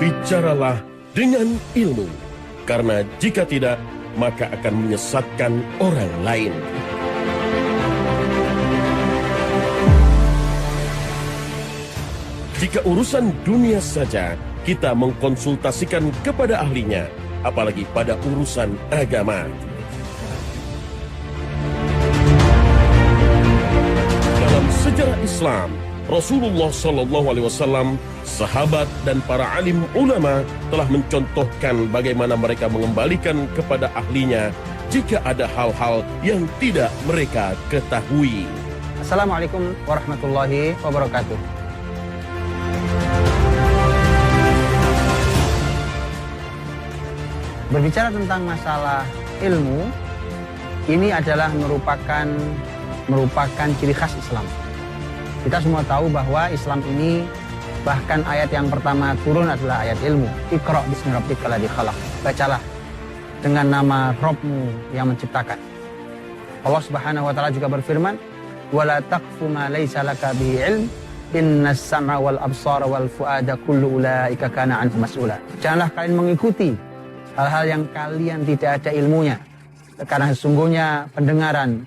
Berbicaralah dengan ilmu, karena jika tidak, maka akan menyesatkan orang lain. Jika urusan dunia saja kita mengkonsultasikan kepada ahlinya, apalagi pada urusan agama. Dalam sejarah Islam, Rasulullah SAW, sahabat dan para alim ulama telah mencontohkan bagaimana mereka mengembalikan kepada ahlinya jika ada hal-hal yang tidak mereka ketahui. Assalamualaikum warahmatullahi wabarakatuh. Berbicara tentang masalah ilmu, ini adalah merupakan ciri khas Islam. Kita semua tahu bahwa Islam ini, bahkan ayat yang pertama turun adalah ayat ilmu. Iqra' bismi rabbikal ladzi khalaq. Bacalah dengan nama Rabbmu yang menciptakan. Allah Subhanahu wa taala juga berfirman, "Wala taqfu ma laisa laka bihi ilm, innas sam'a wal absara wal fuada kullu ulaika kana anhu mas'ula." Janganlah kalian mengikuti hal-hal yang kalian tidak ada ilmunya, karena sesungguhnya pendengaran,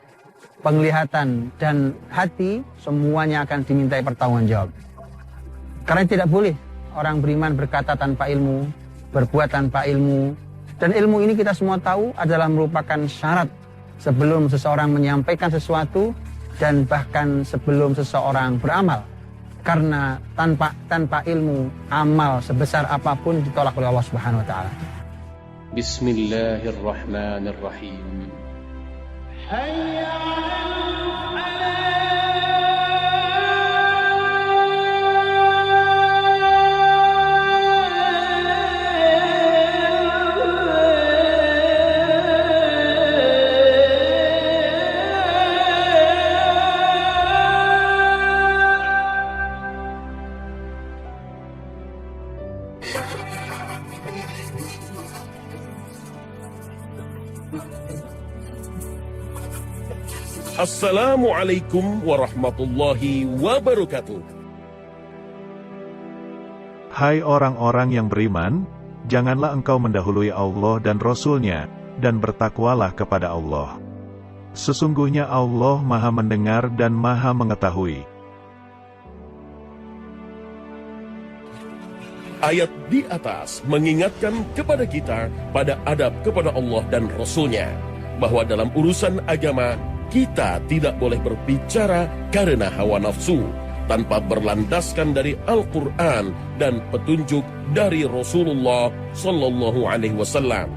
penglihatan, dan hati semuanya akan dimintai pertanggungjawab. Karena tidak boleh orang beriman berkata tanpa ilmu, berbuat tanpa ilmu. Dan ilmu ini kita semua tahu adalah merupakan syarat sebelum seseorang menyampaikan sesuatu dan bahkan sebelum seseorang beramal. Karena tanpa ilmu, amal sebesar apapun ditolak oleh Allah Subhanahu wa taala. Bismillahirrahmanirrahim. Hayya 'alal Assalamualaikum warahmatullahi wabarakatuh. Hai orang-orang yang beriman, janganlah engkau mendahului Allah dan Rasul-Nya, dan bertakwalah kepada Allah. Sesungguhnya Allah Maha mendengar dan Maha mengetahui. Ayat di atas mengingatkan kepada kita pada adab kepada Allah dan Rasul-Nya, bahwa dalam urusan agama kita tidak boleh berbicara karena hawa nafsu, tanpa berlandaskan dari Al-Quran dan petunjuk dari Rasulullah Sallallahu Alaihi Wasallam.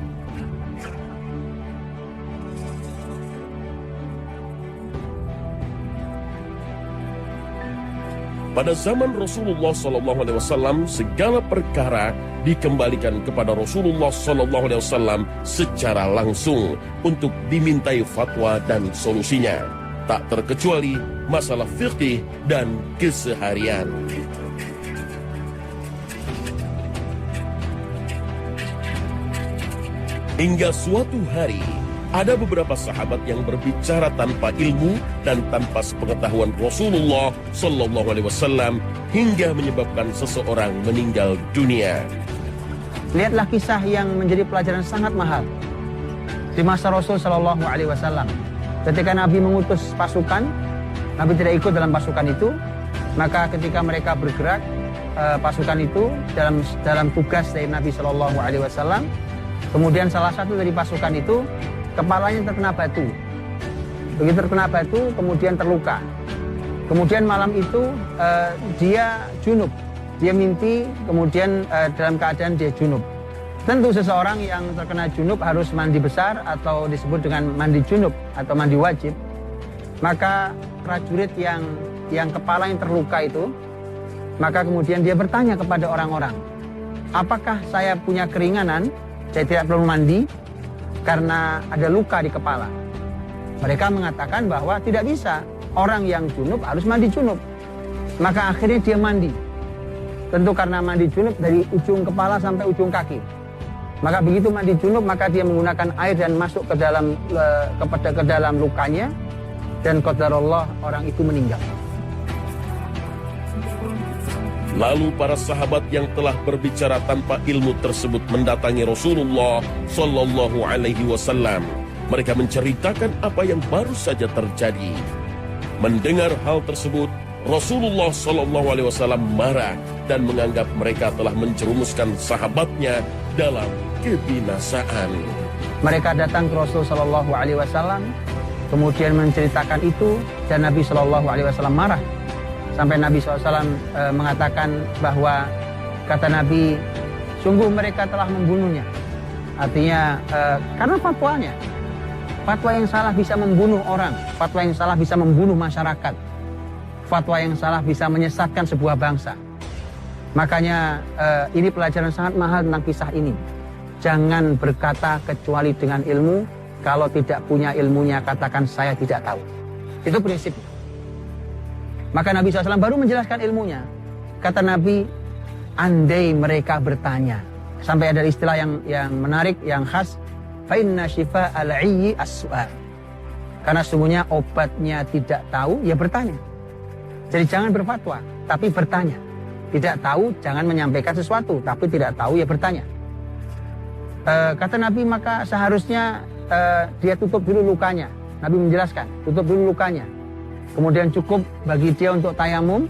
Pada zaman Rasulullah Sallallahu Alaihi Wasallam, segala perkara dikembalikan kepada Rasulullah Sallallahu Alaihi Wasallam secara langsung untuk dimintai fatwa dan solusinya, tak terkecuali masalah fikih dan keseharian. Hingga suatu hari, ada beberapa sahabat yang berbicara tanpa ilmu dan tanpa sepengetahuan Rasulullah Sallallahu Alaihi Wasallam hingga menyebabkan seseorang meninggal dunia. Lihatlah kisah yang menjadi pelajaran sangat mahal di masa Rasul Sallallahu Alaihi Wasallam. Ketika Nabi mengutus pasukan, Nabi tidak ikut dalam pasukan itu. Maka ketika mereka bergerak, pasukan itu dalam tugas dari Nabi Sallallahu Alaihi Wasallam, kemudian salah satu dari pasukan itu kepalanya terkena batu. Begitu terkena batu, kemudian terluka. Kemudian malam itu dia junub. Dia mimpi, kemudian dalam keadaan dia junub. Tentu seseorang yang terkena junub harus mandi besar atau disebut dengan mandi junub atau mandi wajib. Maka prajurit yang kepalanya terluka itu, maka kemudian dia bertanya kepada orang-orang, apakah saya punya keringanan, saya tidak perlu mandi karena ada luka di kepala? Mereka mengatakan bahwa tidak bisa, orang yang junub harus mandi junub. Maka akhirnya dia mandi. Tentu karena mandi junub dari ujung kepala sampai ujung kaki. Maka begitu mandi junub, maka dia menggunakan air dan masuk ke dalam lukanya, dan qadarullah orang itu meninggal. Lalu para sahabat yang telah berbicara tanpa ilmu tersebut mendatangi Rasulullah Sallallahu Alaihi Wasallam. Mereka menceritakan apa yang baru saja terjadi. Mendengar hal tersebut, Rasulullah Sallallahu Alaihi Wasallam marah dan menganggap mereka telah menjerumuskan sahabatnya dalam kebinasaan. Mereka datang ke Rasul Sallallahu Alaihi Wasallam, kemudian menceritakan itu, dan Nabi Sallallahu Alaihi Wasallam marah. Sampai Nabi SAW mengatakan bahwa, kata Nabi, sungguh mereka telah membunuhnya. Artinya karena fatwanya. Fatwa yang salah bisa membunuh orang. Fatwa yang salah bisa membunuh masyarakat. Fatwa yang salah bisa menyesatkan sebuah bangsa. Makanya ini pelajaran sangat mahal tentang kisah ini. Jangan berkata kecuali dengan ilmu. Kalau tidak punya ilmunya, katakan saya tidak tahu. Itu prinsipnya. Maka Nabi SAW baru menjelaskan ilmunya. Kata Nabi, andai mereka bertanya. Sampai ada istilah yang menarik, yang khas. Fa'inna shifa al-'iyyi as-su'al. Karena sesungguhnya obatnya tidak tahu, ya bertanya. Jadi jangan berfatwa, tapi bertanya. Tidak tahu, jangan menyampaikan sesuatu. Tapi tidak tahu, ya bertanya. Kata Nabi, maka seharusnya dia tutup dulu lukanya. Nabi menjelaskan, tutup dulu lukanya. Kemudian cukup bagi dia untuk tayamum,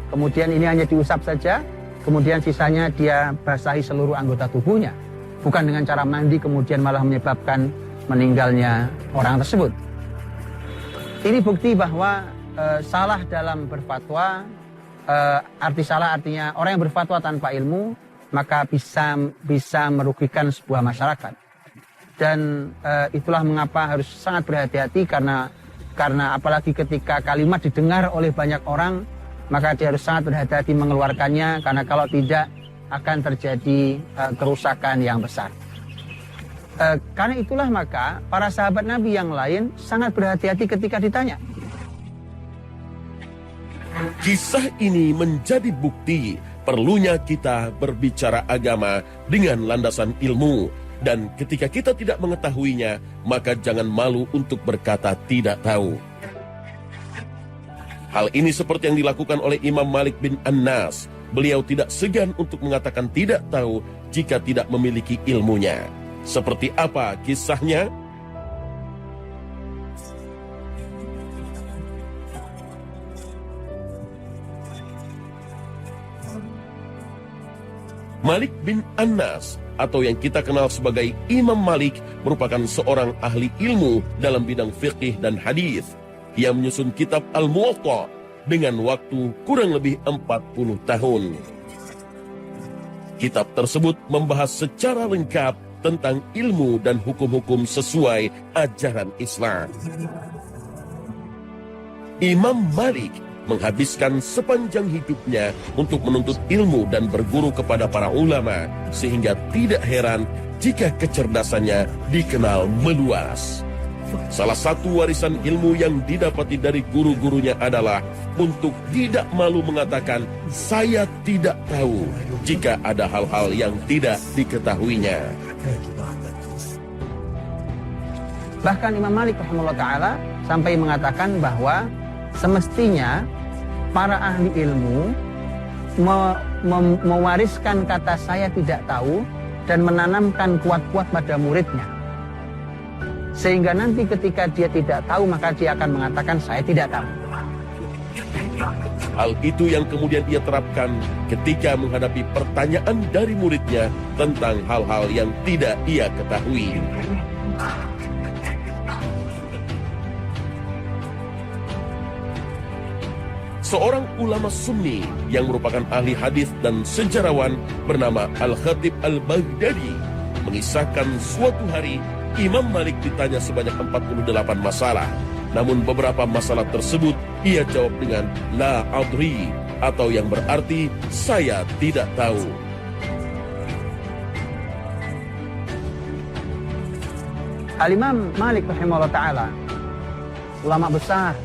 kemudian ini hanya diusap saja, kemudian sisanya dia basahi seluruh anggota tubuhnya. Bukan dengan cara mandi kemudian malah menyebabkan meninggalnya orang tersebut. Ini bukti bahwa salah dalam berfatwa, arti salah artinya orang yang berfatwa tanpa ilmu, maka bisa merugikan sebuah masyarakat. Dan itulah mengapa harus sangat berhati-hati, karena apalagi ketika kalimat didengar oleh banyak orang, maka dia harus sangat berhati-hati mengeluarkannya, karena kalau tidak akan terjadi kerusakan yang besar. Karena itulah maka para sahabat Nabi yang lain sangat berhati-hati ketika ditanya. Kisah ini menjadi bukti perlunya kita berbicara agama dengan landasan ilmu. Dan ketika kita tidak mengetahuinya, maka jangan malu untuk berkata tidak tahu. Hal ini seperti yang dilakukan oleh Imam Malik bin Anas. Beliau tidak segan untuk mengatakan tidak tahu jika tidak memiliki ilmunya. Seperti apa kisahnya? Malik bin Anas, atau yang kita kenal sebagai Imam Malik, merupakan seorang ahli ilmu dalam bidang fiqih dan hadis. Ia menyusun kitab Al-Muwatta dengan waktu kurang lebih 40 tahun. Kitab tersebut membahas secara lengkap tentang ilmu dan hukum-hukum sesuai ajaran Islam. Imam Malik menghabiskan sepanjang hidupnya untuk menuntut ilmu dan berguru kepada para ulama, sehingga tidak heran jika kecerdasannya dikenal meluas. Salah satu warisan ilmu yang didapati dari guru-gurunya adalah untuk tidak malu mengatakan saya tidak tahu jika ada hal-hal yang tidak diketahuinya. Bahkan Imam Malik rahimahullah ta'ala sampai mengatakan bahwa semestinya para ahli ilmu mewariskan kata saya tidak tahu dan menanamkan kuat-kuat pada muridnya. Sehingga nanti ketika dia tidak tahu, maka dia akan mengatakan saya tidak tahu. Hal itu yang kemudian ia terapkan ketika menghadapi pertanyaan dari muridnya tentang hal-hal yang tidak ia ketahui. Seorang ulama Sunni yang merupakan ahli hadis dan sejarawan bernama Al-Khatib Al-Baghdadi mengisahkan suatu hari Imam Malik ditanya sebanyak 48 masalah. Namun beberapa masalah tersebut ia jawab dengan la adri, atau yang berarti saya tidak tahu. Al-Imam Malik rahimahullah ta'ala, ulama besar,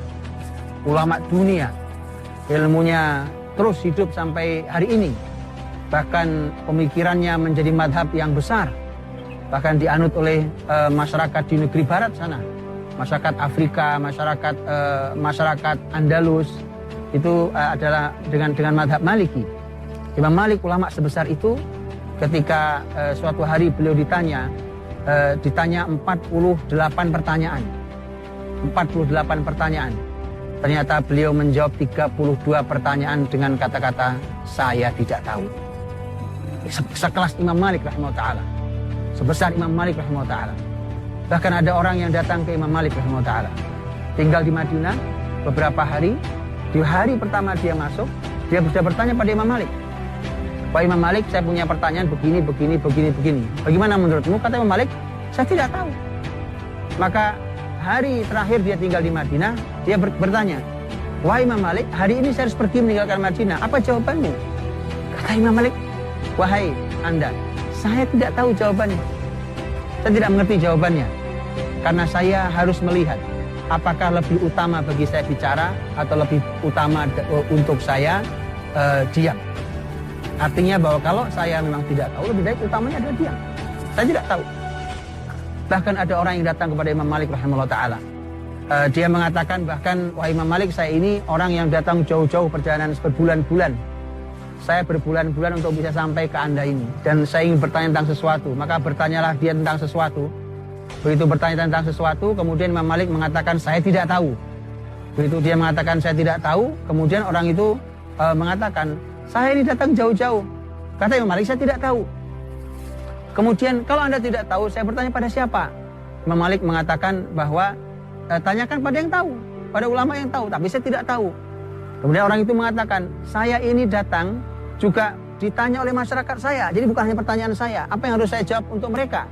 ulama dunia, ilmunya terus hidup sampai hari ini. Bahkan pemikirannya menjadi madhab yang besar. Bahkan dianut oleh masyarakat di negeri barat sana. Masyarakat Afrika, masyarakat Andalus, itu adalah dengan madhab Maliki. Imam Malik, ulama sebesar itu, ketika suatu hari beliau ditanya 48 pertanyaan. 48 pertanyaan. Ternyata beliau menjawab 32 pertanyaan dengan kata-kata saya tidak tahu. Sekelas Imam Malik rahimahullah ta'ala. Sebesar Imam Malik rahimahullah ta'ala. Bahkan ada orang yang datang ke Imam Malik rahimahullah ta'ala. Tinggal di Madinah beberapa hari. Di hari pertama dia masuk, dia sudah bertanya pada Imam Malik. Pak Imam Malik, saya punya pertanyaan begini. Bagaimana menurutmu? Kata Imam Malik, saya tidak tahu. Maka hari terakhir dia tinggal di Madinah, dia bertanya, wahai Imam Malik, hari ini saya harus pergi meninggalkan Madinah. Apa jawabanmu? Kata Imam Malik, wahai Anda, saya tidak tahu jawabannya. Saya tidak mengerti jawabannya. Karena saya harus melihat apakah lebih utama bagi saya bicara atau lebih utama untuk saya diam. Artinya bahwa kalau saya memang tidak tahu, lebih baik utamanya adalah diam. Saya tidak tahu. Bahkan ada orang yang datang kepada Imam Malik rahimahullah ta'ala. Dia mengatakan bahkan, wahai Imam Malik, saya ini orang yang datang jauh-jauh perjalanan berbulan-bulan. Saya berbulan-bulan untuk bisa sampai ke Anda ini. Dan saya ingin bertanya tentang sesuatu. Maka bertanyalah dia tentang sesuatu. Begitu bertanya tentang sesuatu, kemudian Imam Malik mengatakan, saya tidak tahu. Begitu dia mengatakan, saya tidak tahu, kemudian orang itu mengatakan, saya ini datang jauh-jauh. Kata Imam Malik, saya tidak tahu. Kemudian, kalau Anda tidak tahu, saya bertanya pada siapa? Imam Malik mengatakan bahwa, tanyakan pada yang tahu, pada ulama yang tahu, tapi saya tidak tahu. Kemudian orang itu mengatakan, saya ini datang juga ditanya oleh masyarakat saya. Jadi bukan hanya pertanyaan saya, apa yang harus saya jawab untuk mereka?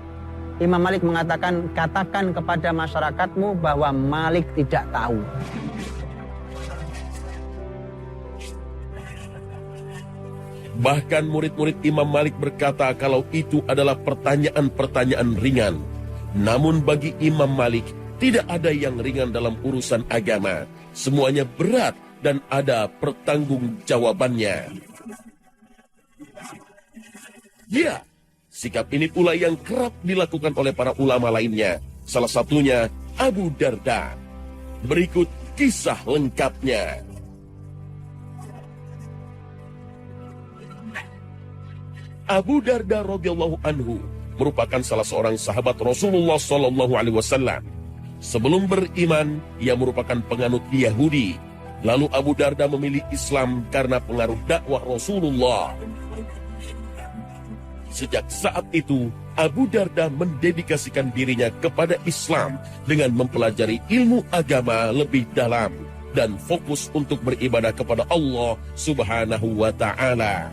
Imam Malik mengatakan, katakan kepada masyarakatmu bahwa Malik tidak tahu. Bahkan murid-murid Imam Malik berkata kalau itu adalah pertanyaan-pertanyaan ringan. Namun bagi Imam Malik, tidak ada yang ringan dalam urusan agama. Semuanya berat dan ada pertanggungjawabannya. Ya, sikap ini pula yang kerap dilakukan oleh para ulama lainnya. Salah satunya Abu Darda. Berikut kisah lengkapnya. Abu Darda radhiyallahu anhu merupakan salah seorang sahabat Rasulullah sallallahu alaihi wasallam. Sebelum beriman, ia merupakan penganut Yahudi. Lalu Abu Darda memilih Islam karena pengaruh dakwah Rasulullah. Sejak saat itu, Abu Darda mendedikasikan dirinya kepada Islam dengan mempelajari ilmu agama lebih dalam dan fokus untuk beribadah kepada Allah Subhanahu wa ta'ala.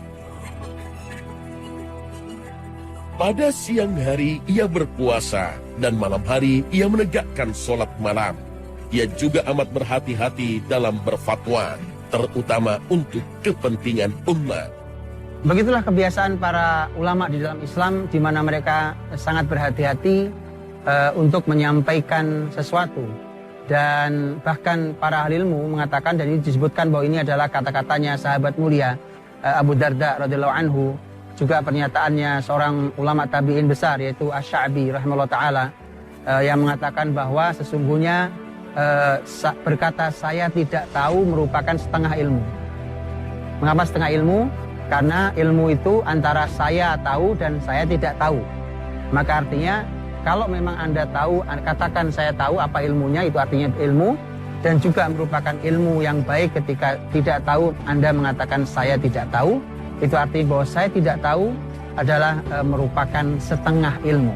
Pada siang hari ia berpuasa dan malam hari ia menegakkan sholat malam. Ia juga amat berhati-hati dalam berfatwa, terutama untuk kepentingan umat. Begitulah kebiasaan para ulama di dalam Islam, di mana mereka sangat berhati-hati untuk menyampaikan sesuatu. Dan bahkan para ahli ilmu mengatakan, dan ini disebutkan bahwa ini adalah kata-katanya sahabat mulia Abu Darda radhiyallahu anhu, juga pernyataannya seorang ulama tabi'in besar, yaitu Asy-Sya'bi rahimahullah ta'ala, yang mengatakan bahwa sesungguhnya berkata saya tidak tahu merupakan setengah ilmu. Mengapa setengah ilmu? Karena ilmu itu antara saya tahu dan saya tidak tahu. Maka artinya kalau memang Anda tahu, katakan saya tahu apa ilmunya, itu artinya ilmu. Dan juga merupakan ilmu yang baik ketika tidak tahu Anda mengatakan saya tidak tahu. Itu artinya bahwa saya tidak tahu adalah merupakan setengah ilmu.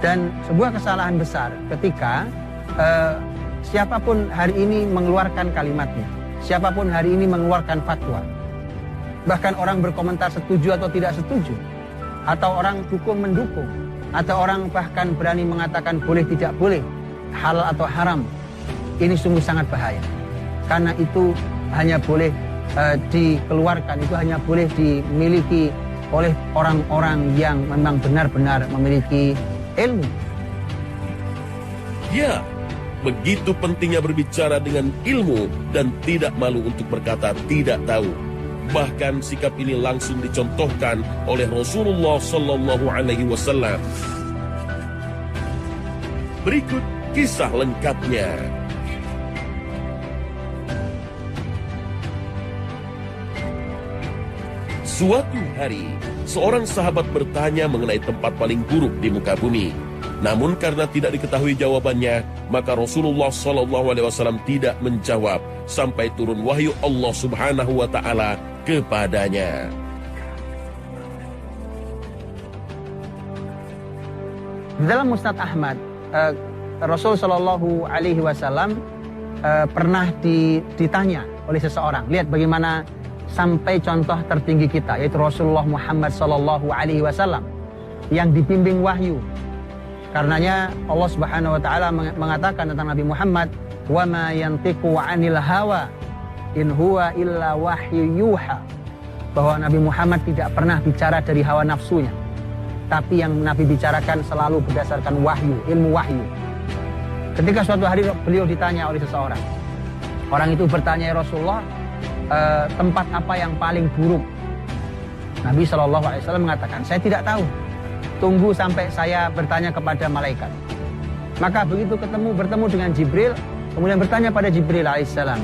Dan sebuah kesalahan besar ketika siapapun hari ini mengeluarkan kalimatnya, siapapun hari ini mengeluarkan fatwa, bahkan orang berkomentar setuju atau tidak setuju, atau orang dukung mendukung, atau orang bahkan berani mengatakan boleh tidak boleh, halal atau haram, ini sungguh sangat bahaya. Karena itu hanya boleh dikeluarkan, itu hanya boleh dimiliki oleh orang-orang yang memang benar-benar memiliki ilmu. Ya, begitu pentingnya berbicara dengan ilmu dan tidak malu untuk berkata tidak tahu. Bahkan sikap ini langsung dicontohkan oleh Rasulullah sallallahu alaihi wasallam. Berikut kisah lengkapnya. Suatu hari, seorang sahabat bertanya mengenai tempat paling buruk di muka bumi. Namun karena tidak diketahui jawabannya, maka Rasulullah SAW tidak menjawab sampai turun wahyu Allah Subhanahu wa Ta'ala kepadanya. Dalam Musnad Ahmad, Rasul Shallallahu Alaihi Wasallam pernah ditanya oleh seseorang. Lihat bagaimana sampai contoh tertinggi kita, yaitu Rasulullah Muhammad Shallallahu Alaihi Wasallam yang dibimbing wahyu. Karenanya Allah Subhanahu Wa Taala mengatakan tentang Nabi Muhammad, wa ma yantiqu 'anil hawa in huwa illa wahyu yuha, bahwa Nabi Muhammad tidak pernah bicara dari hawa nafsunya, tapi yang Nabi bicarakan selalu berdasarkan wahyu, ilmu wahyu. Ketika suatu hari beliau ditanya oleh seseorang, orang itu bertanya, ya Rasulullah, tempat apa yang paling buruk? Nabi SAW mengatakan, saya tidak tahu. Tunggu sampai saya bertanya kepada malaikat. Maka begitu bertemu dengan Jibril, kemudian bertanya pada Jibril alaihissalam,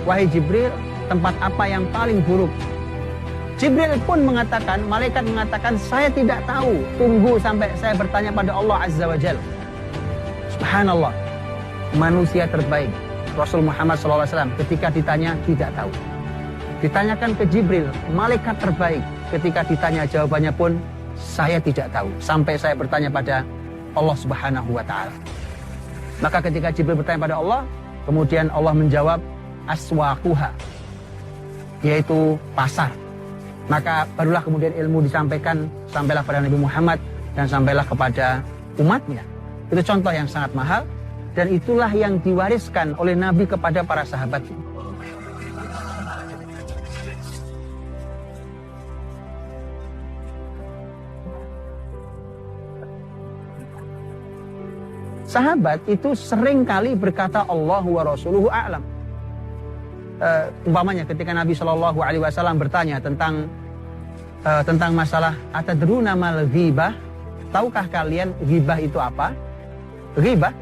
wahai Jibril, tempat apa yang paling buruk? Jibril pun mengatakan, malaikat mengatakan, saya tidak tahu. Tunggu sampai saya bertanya pada Allah Azza wa Jalla. Subhanallah, manusia terbaik Rasul Muhammad SAW ketika ditanya tidak tahu. Ditanyakan ke Jibril, malaikat terbaik, ketika ditanya jawabannya pun saya tidak tahu, sampai saya bertanya pada Allah Subhanahu wa Ta'ala. Maka ketika Jibril bertanya pada Allah, kemudian Allah menjawab, aswaquha, yaitu pasar. Maka barulah kemudian ilmu disampaikan, sampailah pada Nabi Muhammad dan sampailah kepada umatnya. Itu contoh yang sangat mahal, dan itulah yang diwariskan oleh Nabi kepada para sahabatnya. Sahabat itu sering kali berkata Allahu wa rasuluhu a'lam. Umpamanya ketika Nabi SAW bertanya tentang masalah atadruna mal ghibah, tahukah kalian ghibah itu apa? Ghibah,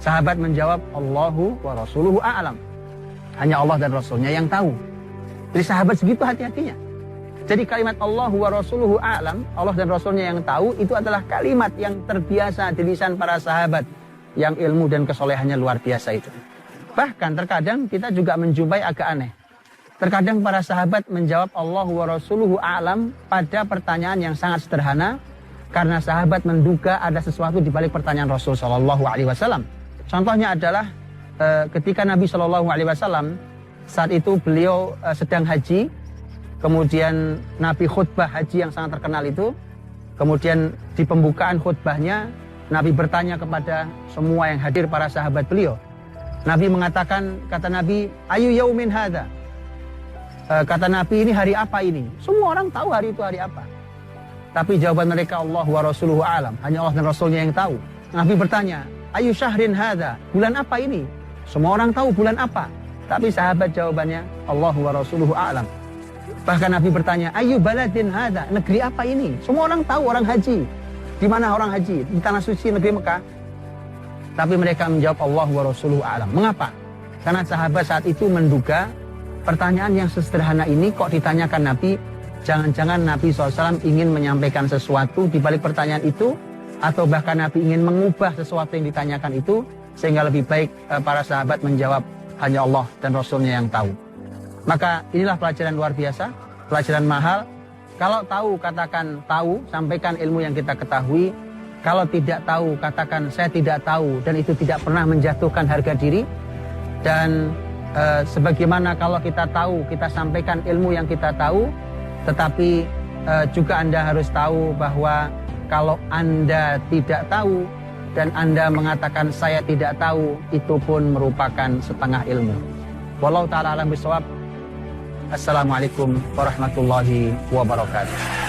sahabat menjawab Allahu wa rasuluhu a'lam. Hanya Allah dan Rasulnya yang tahu. Jadi sahabat segitu hati-hatinya. Jadi kalimat Allahu wa rasuluhu a'lam, Allah dan Rasulnya yang tahu, itu adalah kalimat yang terbiasa di lisan para sahabat yang ilmu dan kesolehannya luar biasa itu. Bahkan terkadang kita juga menjumpai agak aneh. Terkadang para sahabat menjawab Allahu wa rasuluhu a'lam pada pertanyaan yang sangat sederhana, karena sahabat menduga ada sesuatu di balik pertanyaan Rasul Shallallahu Alaihi Wasallam. Contohnya adalah ketika Nabi Shallallahu Alaihi Wasallam saat itu beliau sedang haji, kemudian Nabi khutbah haji yang sangat terkenal itu, kemudian di pembukaan khutbahnya Nabi bertanya kepada semua yang hadir para sahabat beliau. Nabi mengatakan, kata Nabi, ayu yaumin hadza. Kata Nabi, ini hari apa ini? Semua orang tahu hari itu hari apa. Tapi jawaban mereka Allah wa rasuluhu a'lam. Hanya Allah dan Rasulnya yang tahu. Nabi bertanya, ayu syahrin hadza. Bulan apa ini? Semua orang tahu bulan apa. Tapi sahabat jawabannya Allah wa rasuluhu a'lam. Bahkan Nabi bertanya, ayu baladin hadza. Negeri apa ini? Semua orang tahu, orang haji. Di mana orang haji? Di tanah suci negeri Mekah. Tapi mereka menjawab Allah wa rasuluhu a'lam. Mengapa? Karena sahabat saat itu menduga pertanyaan yang sesederhana ini kok ditanyakan Nabi. Jangan-jangan Nabi SAW ingin menyampaikan sesuatu di balik pertanyaan itu, atau bahkan Nabi ingin mengubah sesuatu yang ditanyakan itu, sehingga lebih baik para sahabat menjawab hanya Allah dan Rasulnya yang tahu. Maka inilah pelajaran luar biasa, pelajaran mahal. Kalau tahu, katakan tahu, sampaikan ilmu yang kita ketahui. Kalau tidak tahu, katakan saya tidak tahu, dan itu tidak pernah menjatuhkan harga diri. Dan sebagaimana kalau kita tahu, kita sampaikan ilmu yang kita tahu, tetapi juga Anda harus tahu bahwa kalau Anda tidak tahu dan Anda mengatakan saya tidak tahu, itu pun merupakan setengah ilmu. Wallahu ta'ala alam bisawab. Assalamualaikum warahmatullahi wabarakatuh.